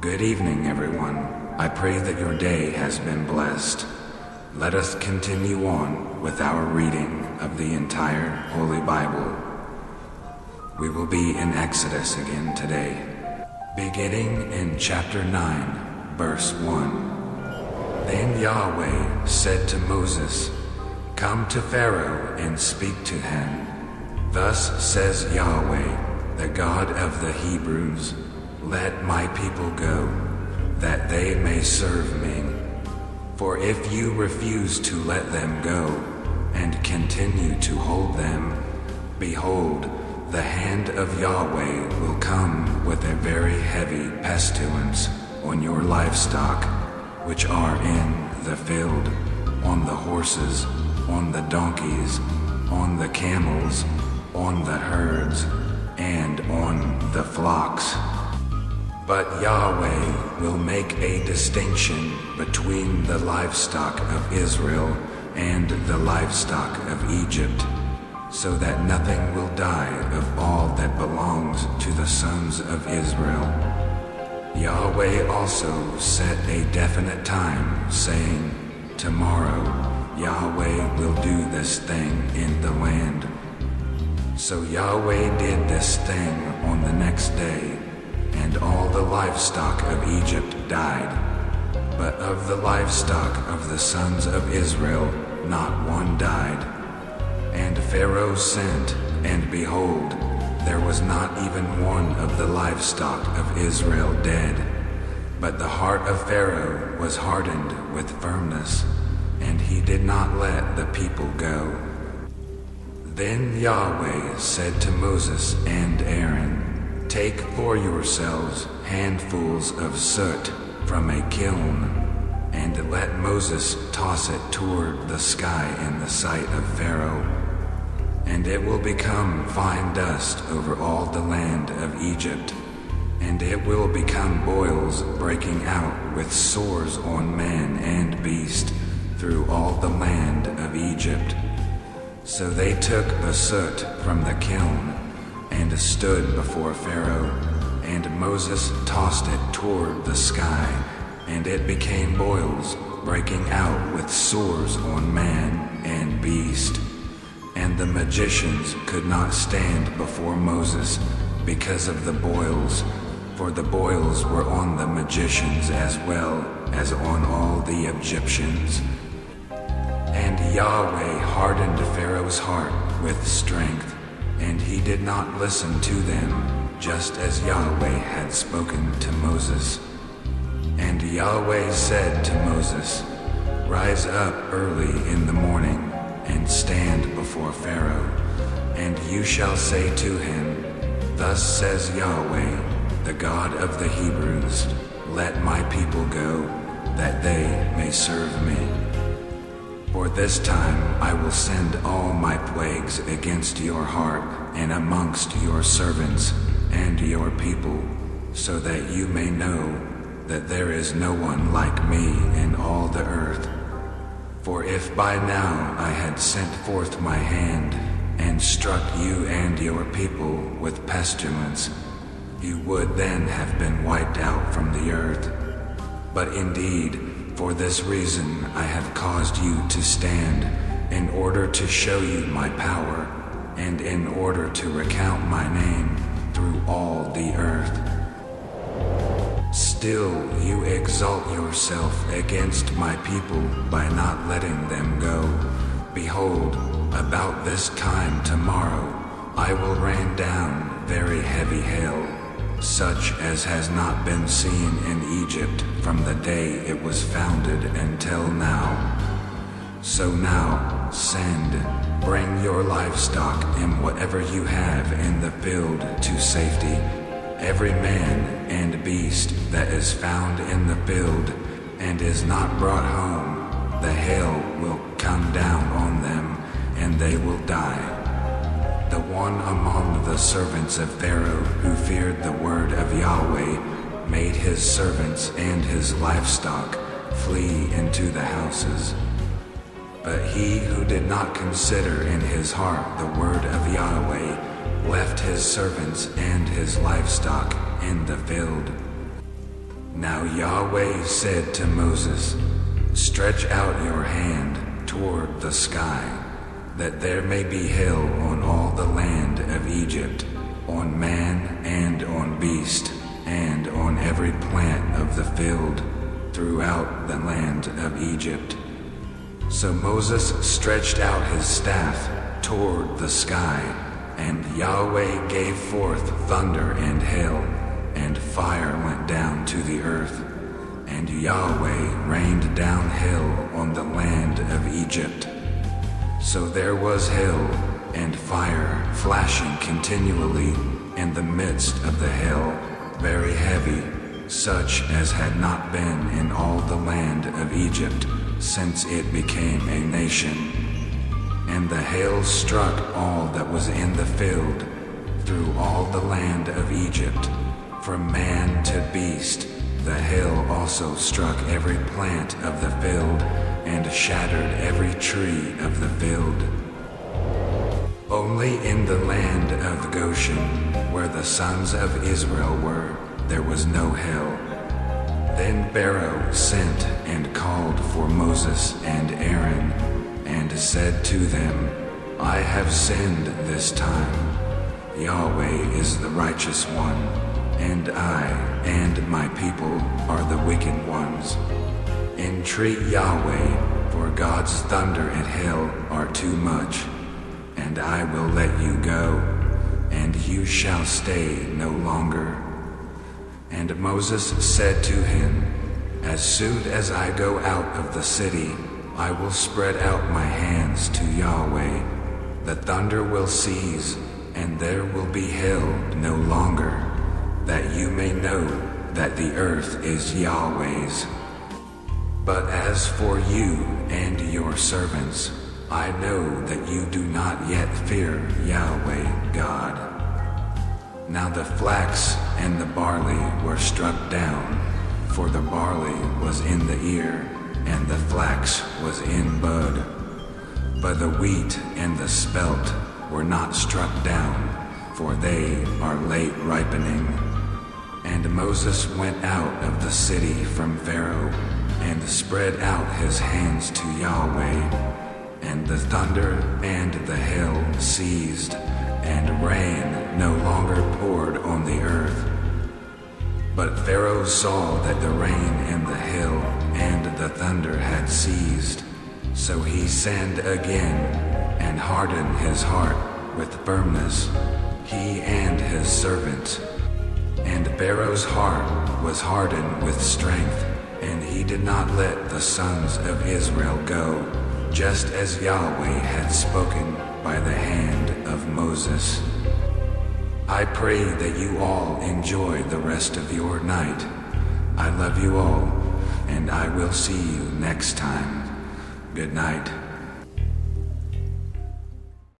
Good evening, everyone. I pray that your day has been blessed. Let us continue on with our reading of the entire Holy Bible. We will be in Exodus again today, beginning in chapter 9, verse 1. Then Yahweh said to Moses, "Come to Pharaoh and speak to him. Thus says Yahweh, the God of the Hebrews, let my people go, that they may serve me. For if you refuse to let them go, and continue to hold them, behold, the hand of Yahweh will come with a very heavy pestilence on your livestock, which are in the field, on the horses, on the donkeys, on the camels, on the herds, and on the flocks. But Yahweh will make a distinction between the livestock of Israel and the livestock of Egypt, so that nothing will die of all that belongs to the sons of Israel." Yahweh also set a definite time, saying, "Tomorrow Yahweh will do this thing in the land." So Yahweh did this thing on the next day, and all the livestock of Egypt died. But of the livestock of the sons of Israel not one died. And Pharaoh sent, and behold, there was not even one of the livestock of Israel dead. But the heart of Pharaoh was hardened with firmness, and he did not let the people go. Then Yahweh said to Moses and Aaron, "Take for yourselves handfuls of soot from a kiln, and let Moses toss it toward the sky in the sight of Pharaoh. And it will become fine dust over all the land of Egypt, and it will become boils breaking out with sores on man and beast through all the land of Egypt." So they took the soot from the kiln and stood before Pharaoh, and Moses tossed it toward the sky, and it became boils breaking out with sores on man and beast. And the magicians could not stand before Moses because of the boils, for the boils were on the magicians as well as on all the Egyptians. And Yahweh hardened Pharaoh's heart with strength, and he did not listen to them, just as Yahweh had spoken to Moses. And Yahweh said to Moses, "Rise up early in the morning, and stand before Pharaoh, and you shall say to him, Thus says Yahweh, the God of the Hebrews, let my people go, that they may serve me. For this time I will send all my plagues against your heart and amongst your servants and your people, so that you may know that there is no one like me in all the earth. For if by now I had sent forth my hand and struck you and your people with pestilence, you would then have been wiped out from the earth. But indeed, for this reason I have caused you to stand, in order to show you my power, and in order to recount my name through all the earth. Still you exalt yourself against my people by not letting them go. Behold, about this time tomorrow I will rain down very heavy hail, such as has not been seen in Egypt from the day it was founded until now. So now send, bring your livestock and whatever you have in the field to safety. Every man and beast that is found in the field and is not brought home, the hail will come down on them, and they will die. The one among the servants of Pharaoh who feared the word of Yahweh made his servants and his livestock flee into the houses. But he who did not consider in his heart the word of Yahweh left his servants and his livestock in the field. Now Yahweh said to Moses, "Stretch out your hand toward the sky, that there may be hail on all the land of Egypt, on man and on beast, and on every plant of the field throughout the land of Egypt." So Moses stretched out his staff toward the sky, and Yahweh gave forth thunder and hail, and fire went down to the earth, and Yahweh rained down hail on the land of Egypt. So there was hail and fire flashing continually in the midst of the hail, very heavy, such as had not been in all the land of Egypt since it became a nation. And the hail struck all that was in the field through all the land of Egypt, from man to beast. The hail also struck every plant of the field and shattered every tree of the field. Only in the land of Goshen, where the sons of Israel were, there was no hail. Then Pharaoh sent and called for Moses and Aaron, and said to them, "I have sinned this time. Yahweh is the righteous one, and I and my people are the wicked ones. Entreat Yahweh, for God's thunder and hail are too much, and I will let you go, and you shall stay no longer." And Moses said to him, "As soon as I go out of the city, I will spread out my hands to Yahweh. The thunder will cease, and there will be hail no longer, that you may know that the earth is Yahweh's. But as for you and your servants, I know that you do not yet fear Yahweh God." Now the flax and the barley were struck down, for the barley was in the ear, and the flax was in bud. But the wheat and the spelt were not struck down, for they are late ripening. And Moses went out of the city from Pharaoh, and spread out his hands to Yahweh, and the thunder and the hail ceased, and rain no longer poured on the earth. But Pharaoh saw that the rain and the hail and the thunder had ceased. So he sinned again, and hardened his heart with firmness, he and his servants. And Pharaoh's heart was hardened with strength, and he did not let the sons of Israel go, just as Yahweh had spoken by the hand of Moses. I pray that you all enjoy the rest of your night. I love you all, and I will see you next time. Good night.